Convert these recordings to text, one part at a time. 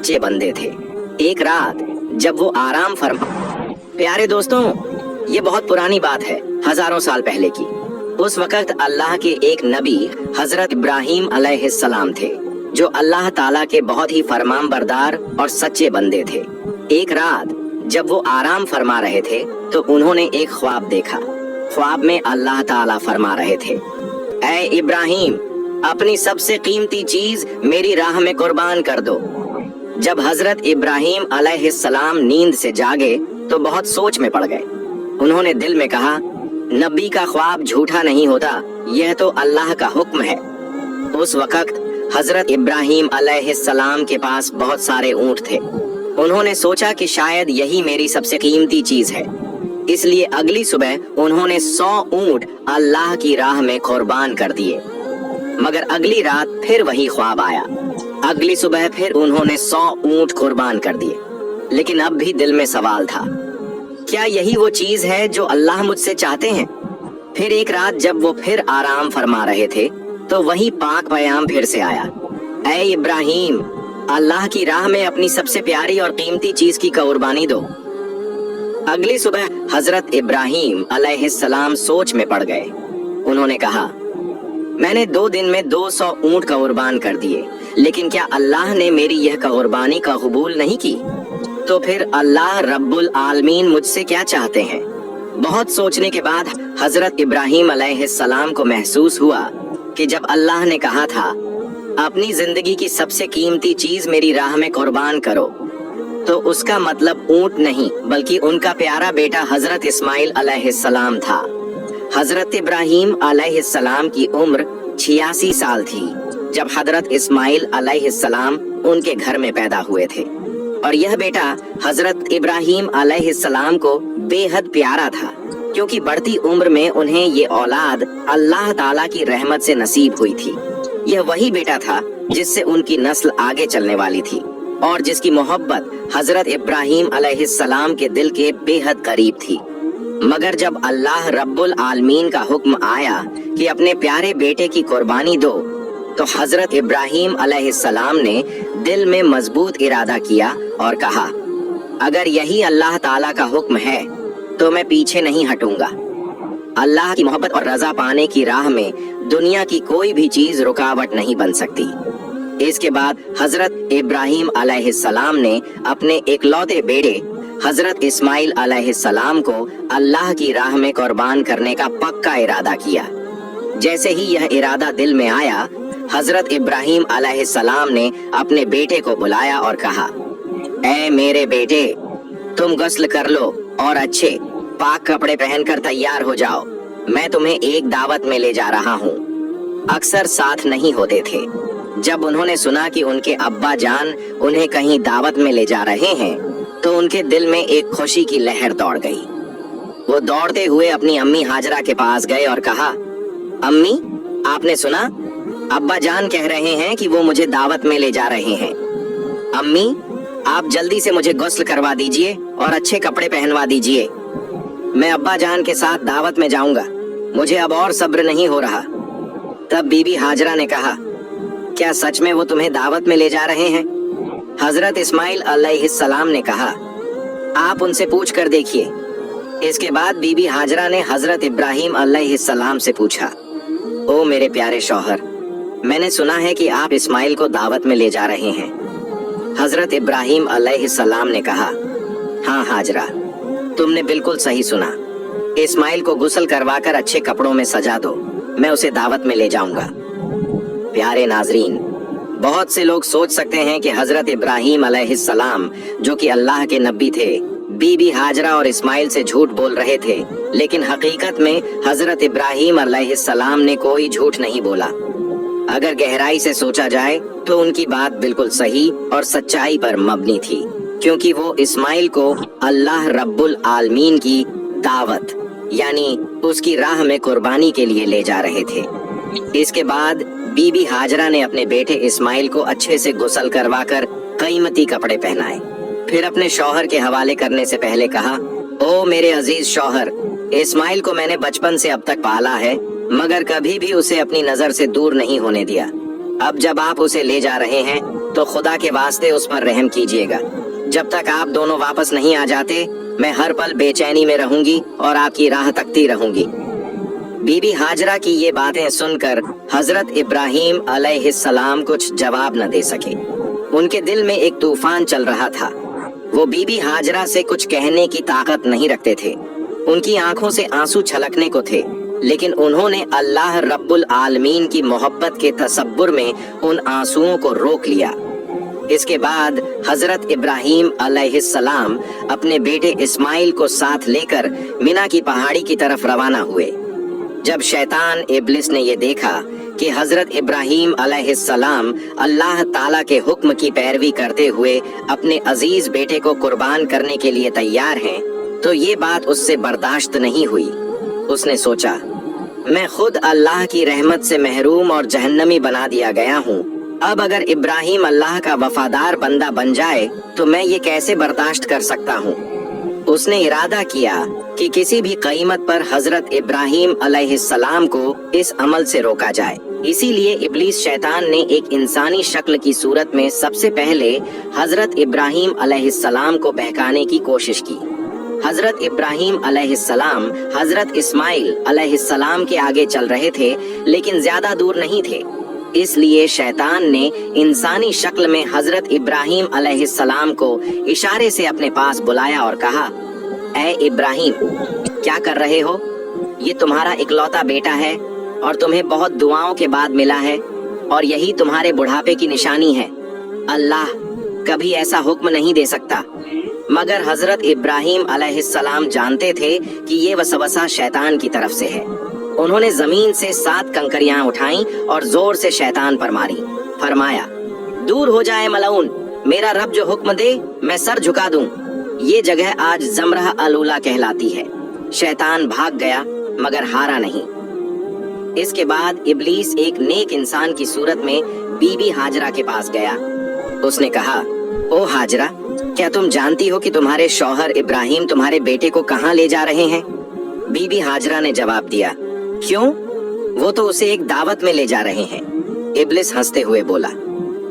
सच्चे बंदे थे। एक रात जब वो आराम फरमा। प्यारे दोस्तों, ये बहुत पुरानी बात है, हजारों साल पहले की। उस वक्त अल्लाह के एक नबी हजरत इब्राहिम अलैहिस्सलाम थे, जो अल्लाह ताला के बहुत ही फरमानबरदार और सच्चे बंदे थे। एक रात जब वो आराम फरमा रहे थे तो उन्होंने एक ख्वाब देखा। ख्वाब में अल्लाह ताला फरमा रहे थे, ऐ इब्राहिम, अपनी सबसे कीमती चीज मेरी राह में कुर्बान कर दो। जब हजरत इब्राहिम अलैहिस्सलाम नींद से जागे तो बहुत सोच में पड़ गए। उन्होंने दिल में कहा, नबी का ख्वाब झूठा नहीं होता, यह तो अल्लाह का हुक्म है। उस वक्त हजरत इब्राहिम अलैहिस्सलाम के पास बहुत सारे ऊंट थे। उन्होंने सोचा कि शायद यही मेरी सबसे कीमती चीज है, इसलिए अगली सुबह उन्होंने 100 ऊंट अल्लाह की राह में कुर्बान कर दिए। मगर अगली रात फिर वही ख्वाब आया। अगली सुबह फिर उन्होंने 100 ऊंट कुर्बान कर दिए। लेकिन अब भी दिल में सवाल था, क्या यही वो चीज है जो अल्लाह मुझसे चाहते हैं? फिर एक रात जब वो फिर आराम फरमा रहे थे तो वही पाक पैगाम फिर से आया, ऐ इब्राहिम, अल्लाह की राह में अपनी सबसे प्यारी और कीमती चीज की कुर्बानी दो। अगली सुबह हजरत इब्राहिम अलैहिस्सलाम सोच में पड़ गए। उन्होंने कहा, मैंने 2 दिन में 200 ऊंट कुर्बान कर दिए, लेकिन क्या अल्लाह ने मेरी यह कुर्बानी का कबूल नहीं की? तो फिर अल्लाह रब्बुल आलमीन मुझसे क्या चाहते हैं? बहुत सोचने के बाद हजरत इब्राहिम अलैहिस्सलाम को महसूस हुआ कि जब अल्लाह ने कहा था, अपनी जिंदगी की सबसे कीमती चीज मेरी राह में कुर्बान करो, तो उसका मतलब ऊंट नहीं बल्कि उनका प्यारा बेटा हजरत इस्माइल अलैहिस्सलाम था। हजरत इब्राहिम अलैहिस्सलाम की उम्र 86 साल थी जब हजरत इस्माइल अलैहिस्सलाम उनके घर में पैदा हुए थे, और यह बेटा हजरत इब्राहिम अलैहिस्सलाम को बेहद प्यारा था, क्योंकि बढ़ती उम्र में उन्हें ये औलाद अल्लाह ताला की रहमत से नसीब हुई थी। यह वही बेटा था जिससे उनकी नस्ल आगे चलने वाली थी और जिसकी मोहब्बत हजरत इब्राहिम अलैहिस्सलाम के दिल के बेहद करीब थी। मगर जब अल्लाह रब्बुल आलमीन का हुक्म आया कि अपने प्यारे बेटे की कुर्बानी दो, तो हजरत इब्राहिम अलैहिस्सलाम ने दिल में मजबूत इरादा किया और कहा, अगर यही अल्लाह ताला का हुक्म है तो मैं पीछे नहीं हटूंगा। अल्लाह की मोहब्बत और रजा पाने की राह में दुनिया की कोई भी चीज रुकावट नहीं बन सकती। इसके बाद हजरत इब्राहिम अलैहिस्सलाम ने अपने इकलौते बेटे हजरत इस्माइल अलैहिस्सलाम को अल्लाह की राह में कुर्बान करने का पक्का इरादा किया। जैसे ही यह इरादा दिल में आया, हजरत इब्राहिम अलैहिस्सलाम ने अपने बेटे को बुलाया और कहा, ऐ मेरे बेटे, तुम गुस्ल कर लो और अच्छे पाक कपड़े पहनकर तैयार हो जाओ। मैं तुम्हें एक दावत में ले जा रहा हूँ। अक्सर साथ नहीं होते थे। जब उन्होंने सुना कि उनके अब्बा जान उन्हें कहीं दावत में ले जा रहे हैं, तो उनके दिल में एक खुशी की लहर दौड़ गई। वो दौड़ते हुए अपनी अम्मी हाजरा के पास गए और कहा, अम्मी, आपने सुना? अब्बा जान कह रहे हैं कि वो मुझे दावत में ले जा रहे हैं। अम्मी, आप जल्दी से मुझे गुस्ल करवा दीजिए और अच्छे कपड़े पहनवा दीजिए। मैं अब्बा जान के साथ दावत में जाऊंगा। मुझे अब और सब्र नहीं हो रहा। तब बीबी हाजरा ने कहा, क्या सच में वो तुम्हें दावत में ले जा रहे हैं? हजरत इस्माइल अलैहिस्सलाम ने कहा, आप उनसे पूछ कर देखिए। इसके बाद बीबी हाजरा ने हजरत इब्राहिम अलैहिस्सलाम से पूछा, ओ मेरे प्यारे शौहर, मैंने सुना है कि आप इस्माइल को दावत में ले जा रहे हैं। हजरत इब्राहिम अलैहिस्सलाम ने कहा, हाँ हाजरा, तुमने बिल्कुल सही सुना। इस्माइल को गुस्ल करवाकर अच्छे कपड़ों में सजा दो, मैं उसे दावत में ले जाऊंगा। प्यारे नाजरीन, बहुत से लोग सोच सकते हैं कि हजरत इब्राहिम अलैहिस्सलाम, जो कि अल्लाह के नबी थे, बीबी हाजरा और इस्माइल से झूठ बोल रहे थे, लेकिन हकीकत में हजरत इब्राहिम अलैहिस्सलाम ने कोई झूठ नहीं बोला। अगर गहराई से सोचा जाए तो उनकी बात बिल्कुल सही और सच्चाई पर मबनी थी, क्योंकि वो इस्माइल को अल्लाह रब्बुल आलमीन की दावत यानी उसकी राह में कुर्बानी के लिए ले जा रहे थे। इसके बाद बीबी हाजरा ने अपने बेटे इस्माइल को अच्छे से गुस्ल करवाकर कीमती कपड़े पहनाए। फिर अपने शौहर के हवाले करने से पहले कहा, ओ मेरे अजीज शौहर, इस्माइल को मैंने बचपन से अब तक पाला है, मगर कभी भी उसे अपनी नजर से दूर नहीं होने दिया। अब जब आप उसे ले जा रहे हैं तो खुदा के वास्ते उस पर रहम कीजिएगा। जब तक आप दोनों वापस नहीं आ जाते, मैं हर पल बेचैनी में रहूंगी और आपकी राह तकती रहूंगी। बीबी हाजरा की ये बातें सुनकर हजरत इब्राहीम अलैहिस्सलाम कुछ जवाब न दे सके। उनके दिल में एक तूफान चल रहा था। वो बीबी हाजरा से कुछ कहने की ताकत नहीं रखते थे। उनकी आंखों से आंसू छलकने को थे, लेकिन उन्होंने अल्लाह रब्बुल आलमीन की मोहब्बत के तसब्बुर में उन आंसुओं को रोक लिया। इसके बाद हजरत इब्राहीम अलैहिस्सलाम अपने बेटे इस्माइल को साथ लेकर मिना की पहाड़ी की तरफ रवाना हुए। जब शैतान इब्लिस ने ये देखा कि हजरत इब्राहीम अलैहिस्सलाम अल्लाह ताला के हुक्म की पैरवी करते हुए अपने अजीज बेटे को कुर्बान करने के लिए तैयार हैं, तो ये बात उससे बर्दाश्त नहीं हुई। उसने सोचा, मैं खुद अल्लाह की रहमत से महरूम और जहन्नमी बना दिया गया हूँ। अब अगर इब्राहीम अल्लाह का वफादार बंदा बन जाए तो मैं ये कैसे बर्दाश्त कर सकता हूँ। उसने इरादा किया कि किसी भी कीमत पर हजरत इब्राहीम अलैहिस्सलाम को इस अमल से रोका जाए। इसीलिए इब्लीस शैतान ने एक इंसानी शक्ल की सूरत में सबसे पहले हजरत इब्राहीम अलैहिस्सलाम को बहकाने की कोशिश की। हजरत इब्राहीम अलैहिस्सलाम हजरत इस्माइल अलैहिस्सलाम के आगे चल रहे थे, लेकिन ज्यादा दूर नहीं थे। इसलिए शैतान ने इंसानी शक्ल में हजरत इब्राहीम अलैहिस्सलाम को इशारे से अपने पास बुलाया और कहा, ऐ इब्राहीम, क्या कर रहे हो? ये तुम्हारा इकलौता बेटा है और तुम्हें बहुत दुआओं के बाद मिला है, और यही तुम्हारे बुढ़ापे की निशानी है। अल्लाह कभी ऐसा हुक्म नहीं दे सकता। मगर हजरत इब्राहीम अलैहिस्सलाम जानते थे कि ये वसवसा शैतान की तरफ से है। उन्होंने जमीन से 7 कंकरियां उठाईं और जोर से शैतान पर मारी। फरमाया, दूर हो जाए मलऊन, मेरा रब जो हुक्म दे मैं सर झुका दूं। ये जगह आज जमरह अलूला कहलाती है। शैतान भाग गया मगर हारा नहीं। इसके बाद इब्लीस एक नेक इंसान की सूरत में बीबी हाजरा के पास गया। उसने कहा, ओ हाजरा, क्या तुम जानती हो कि तुम्हारे शौहर इब्राहीम तुम्हारे बेटे को कहाँ ले जा रहे हैं? बीबी हाजरा ने जवाब दिया, क्यों? वो तो उसे एक दावत में ले जा रहे हैं। इब्लिस हंसते हुए बोला,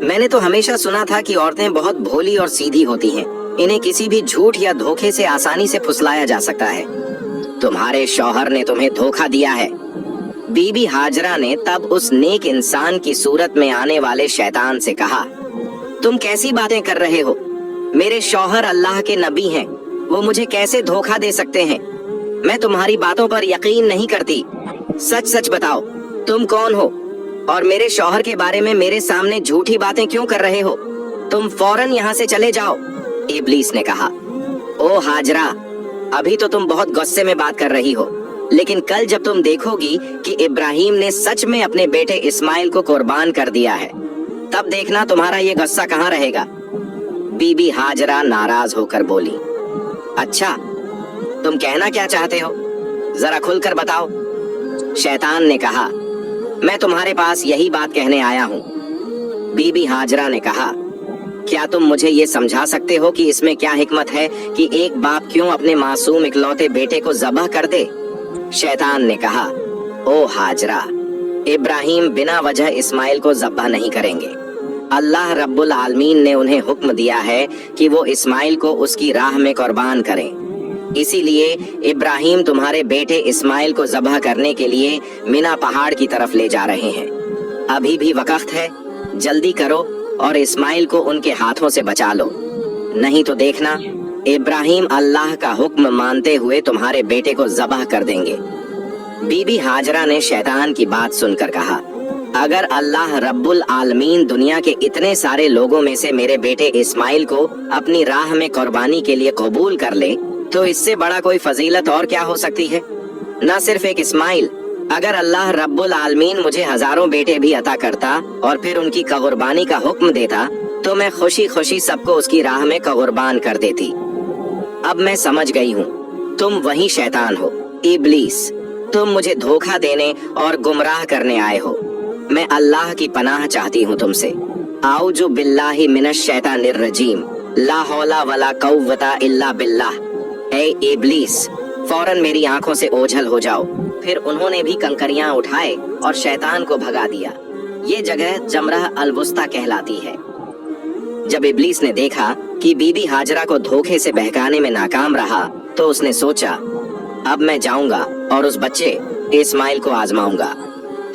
मैंने तो हमेशा सुना था कि औरतें बहुत भोली और सीधी होती हैं। इन्हें किसी भी झूठ या धोखे से आसानी से फुसलाया जा सकता है। तुम्हारे शौहर ने तुम्हें धोखा दिया है। बीबी हाजरा ने तब उस नेक इंसान की सूरत में आने वाले शैतान से कहा, तुम कैसी बातें कर रहे हो? मेरे शौहर अल्लाह के नबी हैं, वो मुझे कैसे धोखा दे सकते हैं? मैं तुम्हारी बातों पर यकीन नहीं करती। सच सच बताओ, तुम कौन हो और मेरे शौहर के बारे में मेरे सामने झूठी बातें क्यों कर रहे हो? तुम फौरन यहाँ से चले जाओ। इब्लीस ने कहा, ओ हाजरा, अभी तो तुम बहुत गुस्से में बात कर रही हो, लेकिन कल जब तुम देखोगी कि इब्राहीम ने सच में अपने बेटे इस्माइल को कुर्बान कर दिया है, तब देखना तुम्हारा ये गुस्सा कहाँ रहेगा। बीबी हाजरा नाराज होकर बोली, अच्छा, तुम कहना क्या चाहते हो? जरा खुलकर बताओ। शैतान ने कहा, मैं तुम्हारे पास यही बात कहने आया हूँ। बीबी हाजरा ने कहा, क्या तुम मुझे ये समझा सकते हो कि इसमें क्या हिकमत है कि एक बाप क्यों अपने मासूम इकलौते बेटे को ज़बह कर दे? शैतान ने कहा, ओ हाजरा, इब्राहीम बिना वजह इस्माइल को ज़बह नहीं करेंगे। अल्लाह रब्बुल आलमीन ने उन्हें हुक्म दिया है कि वो इस्माइल को उसकी राह में कुर्बान करें। इसीलिए इब्राहीम तुम्हारे बेटे इस्माइल को ज़बह करने के लिए मिना पहाड़ की तरफ ले जा रहे हैं। अभी भी वक्त है, जल्दी करो और इस्माइल को उनके हाथों से बचा लो, नहीं तो देखना इब्राहीम अल्लाह का हुक्म मानते हुए तुम्हारे बेटे को ज़बह कर देंगे। बीबी हाजरा ने शैतान की बात सुनकर कहा, अगर अल्लाह रब्बुल आलमीन दुनिया के इतने सारे लोगों में से मेरे बेटे इस्माइल को अपनी राह में कुर्बानी के लिए कबूल कर ले, तो इससे बड़ा कोई फजीलत और क्या हो सकती है। न सिर्फ एक इस्माइल, अगर अल्लाह रब्बुल आलमीन मुझे हजारों बेटे भी अता करता और फिर उनकी कुर्बानी का हुक्म देता, तो मैं खुशी खुशी सबको उसकी राह में कुर्बान कर देती। अब मैं समझ गई हूँ, तुम वही शैतान हो, इब्लीस। तुम मुझे धोखा देने और गुमराह करने आए हो। मैं अल्लाह की पनाह चाहती हूँ तुमसे। आऊजु बिल्लाहि मिनश शैतानिर रजीम, ला हौला वला कुव्वता इल्ला बिल्लाह। ए इब्लीस, फौरन मेरी आंखों से ओझल हो जाओ। फिर उन्होंने भी कंकरियां उठाए और शैतान को भगा दिया। ये जगह जमरह अल-वुस्ता कहलाती है। जब इब्लीस ने देखा कि बीबी हाजरा को धोखे से बहकाने में नाकाम रहा तो उसने सोचा, अब मैं जाऊंगा और उस बच्चे इस्माइल को आजमाऊंगा।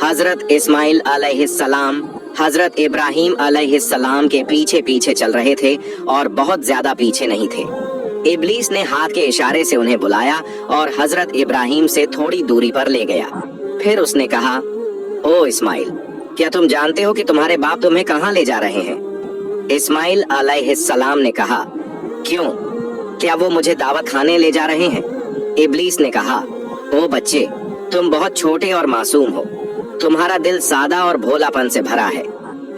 हजरत इस्माइल अलैहिस्सलाम हजरत इब्राहिम अलैहिस्सलाम के पीछे पीछे चल रहे थे और बहुत ज्यादा पीछे नहीं थे। इब्लीस ने हाथ के इशारे से उन्हें बुलाया और हजरत इब्राहिम से थोड़ी दूरी पर ले गया। फिर उसने कहा, ओ इस्माइल, क्या तुम जानते हो कि तुम्हारे बाप तुम्हें कहाँ ले जा रहे हैं? इस्माइल अलैहिस्सलाम ने कहा, क्यों, क्या वो मुझे दावत खाने ले जा रहे हैं? इब्लीस ने कहा, ओ बच्चे, तुम बहुत छोटे और मासूम हो, तुम्हारा दिल सादा और भोलापन से भरा है,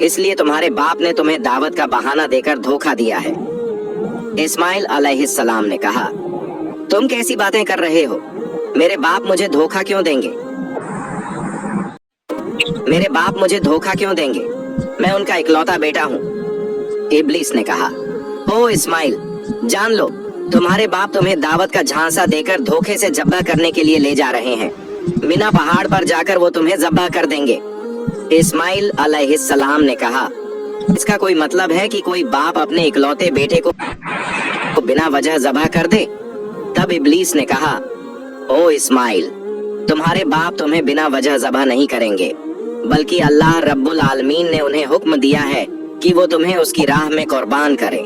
इसलिए तुम्हारे बाप ने तुम्हें दावत का बहाना देकर धोखा दिया है। इस्माइल अलैहिस्सलाम ने कहा, तुम कैसी बातें कर रहे हो? मेरे बाप मुझे धोखा क्यों देंगे? मेरे बाप मुझे धोखा क्यों देंगे? मैं उनका इकलौता बेटा हूँ। इब्लीस ने कहा, ओ इस्माइल, जान लो, तुम्हारे बाप तुम्हें दावत का झांसा देकर धोखे से जब्बा करने के लिए ले जा रहे हैं। मिना पहाड़ पर जाकर वो तुम्हें जब्बा कर देंगे। इस्माइल अलैहिस्सलाम ने कहा, इसका कोई मतलब है कि कोई बाप अपने इकलौते बेटे को बिना वजह ज़बह कर दे? तब इब्लीस ने कहा, ओ इस्माइल, तुम्हारे बाप तुम्हें बिना वजह ज़बह नहीं करेंगे, बल्कि अल्लाह रब्बुल आलमीन ने उन्हें हुक्म दिया है कि वो तुम्हें उसकी राह में कुर्बान करें।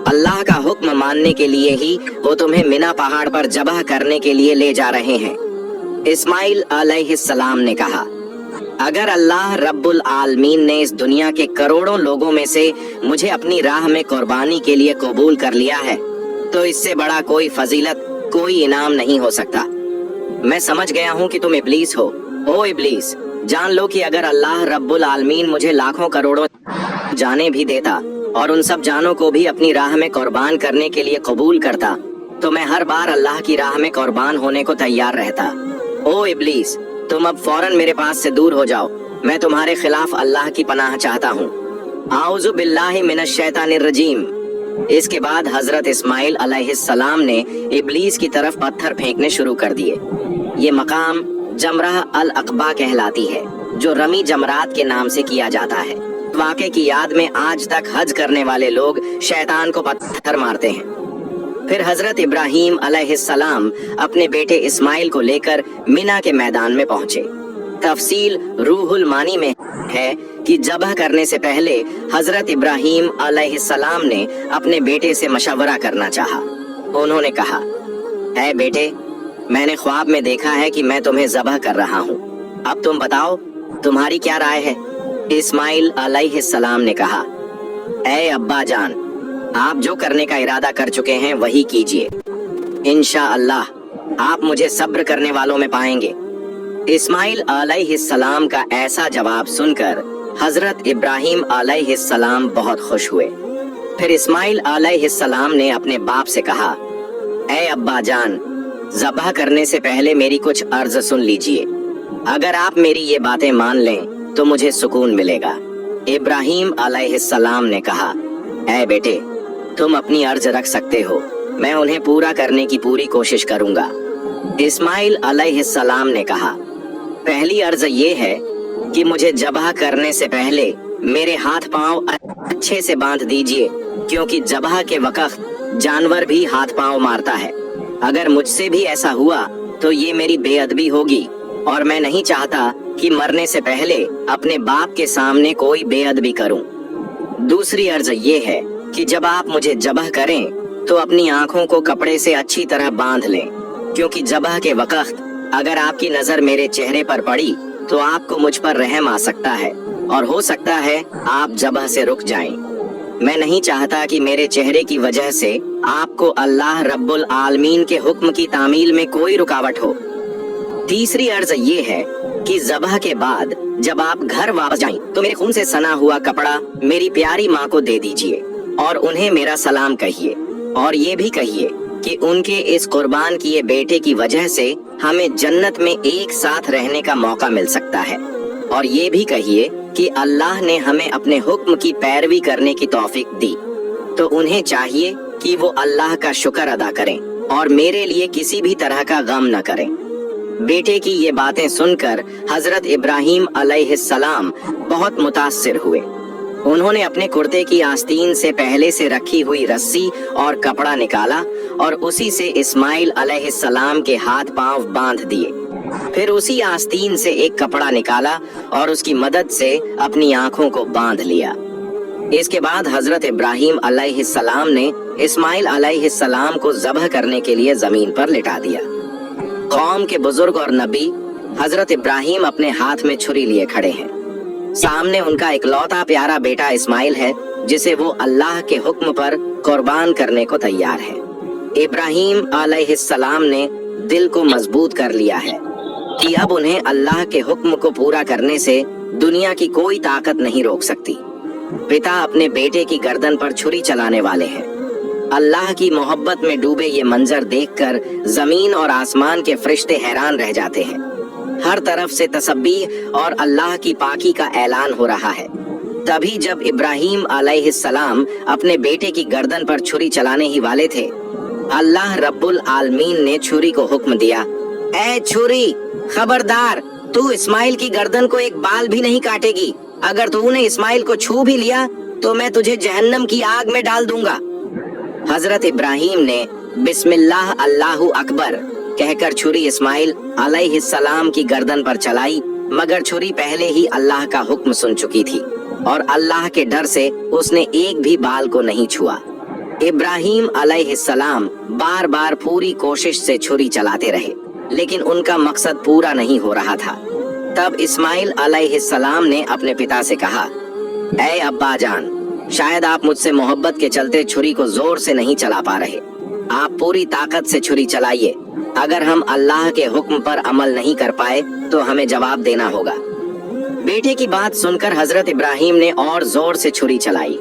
अल्लाह का हुक्म मानने के लिए ही वो तुम्हें मिना पहाड़ पर ज़बह करने के लिए ले जा रहे हैं। इस्माइल अलैहिस्सलाम ने कहा, अगर अल्लाह रब्बुल आलमीन ने इस दुनिया के करोड़ों लोगों में से मुझे अपनी राह में कुर्बानी के लिए कबूल कर लिया है, तो इससे बड़ा कोई फजीलत, कोई इनाम नहीं हो सकता। मैं समझ गया हूँ कि तुम इब्लीस हो। ओ इब्लीस, जान लो कि अगर अल्लाह रब्बुल आलमीन मुझे लाखों करोड़ों जाने भी देता और उन सब जानों को भी अपनी राह में कुर्बान करने के लिए कबूल करता, तो मैं हर बार अल्लाह की राह में कुर्बान होने को तैयार रहता। ओ इब्लीस, तुम अब फौरन मेरे पास से दूर हो जाओ, मैं तुम्हारे खिलाफ अल्लाह की पनाह चाहता हूँ। आऊज़ु बिल्लाहि मिनश शैतानिर रजीम। इसके बाद हजरत इस्माइल अलैहिस्सलाम ने इब्लीस की तरफ पत्थर फेंकने शुरू कर दिए। ये मकाम जमराह अल अक़बा कहलाती है, जो रमी जमरात के नाम से किया जाता है। वाक़े की याद में आज तक हज करने वाले लोग शैतान को पत्थर मारते हैं। फिर हजरत इब्राहिम अलैहिस्सलाम अपने बेटे इस्माइल को लेकर मिना के मैदान में पहुंचे। तफसील रूहुल मानी में है कि ज़बह करने से पहले हजरत इब्राहिम अलैहिस्सलाम ने अपने बेटे से मशवरा करना चाहा। उन्होंने कहा, ऐ बेटे, मैंने ख्वाब में देखा है कि मैं तुम्हें ज़बह कर रहा हूँ, अब तुम बताओ तुम्हारी क्या राय है? इस्माइल अलैहिस्सलाम ने कहा, ऐ अब्बा जान, आप जो करने का इरादा कर चुके हैं वही कीजिए, इंशाअल्लाह आप मुझे सब्र करने वालों में पाएंगे। इस्माइल अलैहिस्सलाम का ऐसा जवाब सुनकर हजरत इब्राहिम अलैहिस्सलाम बहुत खुश हुए। फिर इस्माइल अलैहिस्सलाम ने अपने बाप से कहा, ऐ अब्बा जान, ज़बह करने से पहले मेरी कुछ अर्ज सुन लीजिए। अगर आप मेरी ये बातें मान लें तो मुझे सुकून मिलेगा। इब्राहिम अलैहिस्सलाम ने कहा, ऐ बेटे, तुम अपनी अर्ज रख सकते हो, मैं उन्हें पूरा करने की पूरी कोशिश करूंगा। इस्माइल अलैहिस्सलाम ने कहा, पहली अर्ज ये है कि मुझे ज़बह करने से पहले मेरे हाथ पांव अच्छे से बांध दीजिए, क्योंकि ज़बह के वक्त जानवर भी हाथ पांव मारता है। अगर मुझसे भी ऐसा हुआ तो ये मेरी बेअदबी होगी और मैं नहीं चाहता कि मरने से पहले अपने बाप के सामने कोई बेअदबी करूं। दूसरी अर्ज ये है कि जब आप मुझे ज़बह करें तो अपनी आंखों को कपड़े से अच्छी तरह बांध लें, क्योंकि ज़बह के वक्त अगर आपकी नजर मेरे चेहरे पर पड़ी तो आपको मुझ पर रहम आ सकता है और हो सकता है आप ज़बह से रुक जाएं। मैं नहीं चाहता कि मेरे चेहरे की वजह से आपको अल्लाह रब्बुल आलमीन के हुक्म की तामील में कोई रुकावट हो। तीसरी अर्ज ये है कि ज़बह के बाद जब आप घर वापस जाएं तो मेरे खून से सना हुआ कपड़ा मेरी प्यारी माँ को दे दीजिए और उन्हें मेरा सलाम कहिए, और ये भी कहिए कि उनके इस कुर्बान किए बेटे की वजह से हमें जन्नत में एक साथ रहने का मौका मिल सकता है। और ये भी कहिए कि अल्लाह ने हमें अपने हुक्म की पैरवी करने की तौफीक दी, तो उन्हें चाहिए कि वो अल्लाह का शुक्र अदा करें और मेरे लिए किसी भी तरह का गम न करें। बेटे की ये बातें सुनकर हजरत इब्राहिम अलैहिस्सलाम बहुत मुतासिर हुए। उन्होंने अपने कुर्ते की आस्तीन से पहले से रखी हुई रस्सी और कपड़ा निकाला और उसी से इस्माइल अलैहिस्सलाम के हाथ पांव बांध दिए। फिर उसी आस्तीन से एक कपड़ा निकाला और उसकी मदद से अपनी आंखों को बांध लिया। इसके बाद हजरत इब्राहिम अलैहिस्सलाम ने इस्माइल अलैहिस्सलाम को ज़ब्ह करने के लिए जमीन पर लिटा दिया। कौम के बुजुर्ग और नबी हजरत इब्राहिम अपने हाथ में छुरी लिए खड़े हैं। सामने उनका इकलौता प्यारा बेटा इस्माइल है, जिसे वो अल्लाह के हुक्म पर कुर्बान करने को तैयार है। इब्राहिम अलैहिस्सलाम ने दिल को मजबूत कर लिया है कि अब उन्हें अल्लाह के हुक्म को पूरा करने से दुनिया की कोई ताकत नहीं रोक सकती। पिता अपने बेटे की गर्दन पर छुरी चलाने वाले हैं। अल्लाह की मोहब्बत में डूबे ये मंजर देखकर जमीन और आसमान के फरिश्ते हैरान रह जाते हैं। हर तरफ से तसब्बीह और अल्लाह की पाकी का ऐलान हो रहा है। तभी जब इब्राहिम अलैहिस्सलाम अपने बेटे की गर्दन पर छुरी चलाने ही वाले थे, अल्लाह रब्बुल आलमीन ने छुरी को हुक्म दिया, ऐ छुरी, खबरदार, तू इस्माइल की गर्दन को एक बाल भी नहीं काटेगी। अगर तूने इस्माइल को छू भी लिया तो मैं तुझे जहन्नम की आग में डाल दूंगा। हजरत इब्राहिम ने बिस्मिल्लाह अल्लाहु अकबर कहकर छुरी इस्माइल अलैहिस्सलाम की गर्दन पर चलाई, मगर छुरी पहले ही अल्लाह का हुक्म सुन चुकी थी और अल्लाह के डर से उसने एक भी बाल को नहीं छुआ। इब्राहिम अलैहिस्सलाम बार बार पूरी कोशिश से छुरी चलाते रहे, लेकिन उनका मकसद पूरा नहीं हो रहा था। तब इस्माइल अलैहिस्सलाम ने अपने पिता से कहा, ऐ अब्बा जान, शायद आप मुझसे मोहब्बत के चलते छुरी को जोर से नहीं चला पा रहे। आप पूरी ताकत से छुरी चलाइए। अगर हम अल्लाह के हुक्म पर अमल नहीं कर पाए तो हमें जवाब देना होगा। बेटे की बात सुनकर हजरत इब्राहिम ने और जोर से छुरी चलाई।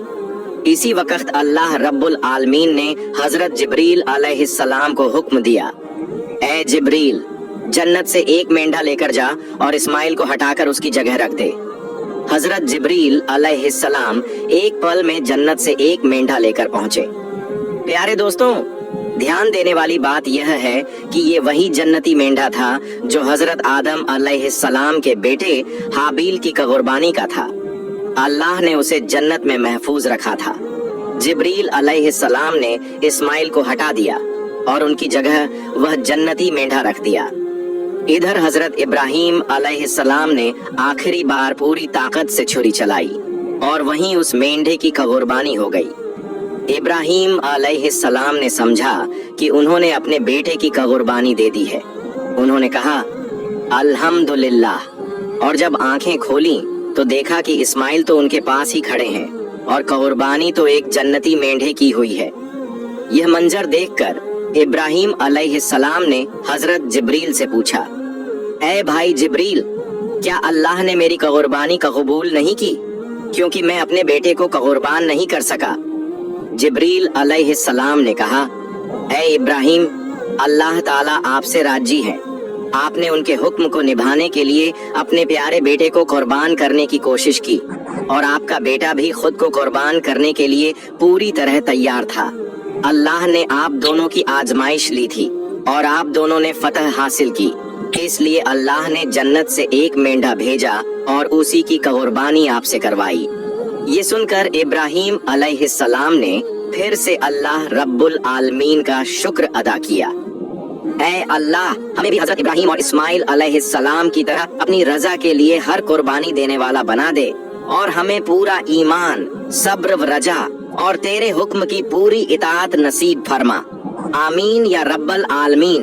इसी वक्त अल्लाह रब्बुल आलमीन ने हजरत जिब्रील अलैहिस्सलाम को हुक्म दिया, ऐ जिब्रील, जन्नत से एक मेंढा लेकर जा और इस्माइल को हटाकर उसकी जगह रख दे। हजरत जिब्रील अलैहिस्सलाम एक पल में जन्नत से एक मेंढा लेकर पहुंचे। प्यारे दोस्तों, ध्यान देने वाली बात यह है कि ये वही जन्नती मेंढा था जो हजरत आदम अलैहिस्सलाम के बेटे हाबील की कुर्बानी का था। अल्लाह ने उसे जन्नत में महफूज रखा था। जिब्रील अलैहिस्सलाम ने इस्माइल को हटा दिया और उनकी जगह वह जन्नती मेंढा रख दिया। इधर हजरत इब्राहिम अलैहिस्सलाम ने आखिरी बार पूरी ताकत से छुरी चलाई और वहीं उस मेंढे की कुर्बानी हो गई। इब्राहिम अलैहिस्सलाम ने समझा कि उन्होंने अपने बेटे की कुर्बानी दे दी है। उन्होंने कहा, अल्हम्दुलिल्लाह, और जब आंखें खोली तो देखा कि इस्माइल तो उनके पास ही खड़े हैं और कुर्बानी तो एक जन्नती मेंढे की हुई है। यह मंजर देखकर इब्राहिम अलैहिस्सलाम ने हजरत जिब्रील से पूछा, ऐ भाई जिब्रील, क्या अल्लाह ने मेरी कुर्बानी कबूल नहीं की, क्योंकि मैं अपने बेटे को कुर्बान नहीं कर सका। जिब्रील अलैहिस्सलाम ने कहा, ऐ इब्राहिम, अल्लाह ताला आपसे राजी है। आपने उनके हुक्म को निभाने के लिए अपने प्यारे बेटे को कुर्बान करने की कोशिश की और आपका बेटा भी खुद को कुर्बान करने के लिए पूरी तरह तैयार था। अल्लाह ने आप दोनों की आजमाइश ली थी और आप दोनों ने फतह हासिल की, इसलिए अल्लाह ने जन्नत से एक मेंढा भेजा और उसी की कुर्बानी आपसे करवाई। ये सुनकर इब्राहिम अलैहिस्सलाम ने फिर से अल्लाह रब्बुल आलमीन का शुक्र अदा किया। ऐ अल्लाह, हमें भी हजरत इब्राहिम और इस्माइल अलैहिस्सलाम की तरह अपनी रजा के लिए हर कुर्बानी देने वाला बना दे और हमें पूरा ईमान, सब्र व रजा और तेरे हुक्म की पूरी इताअत नसीब फरमा। आमीन या रब्बल आलमीन।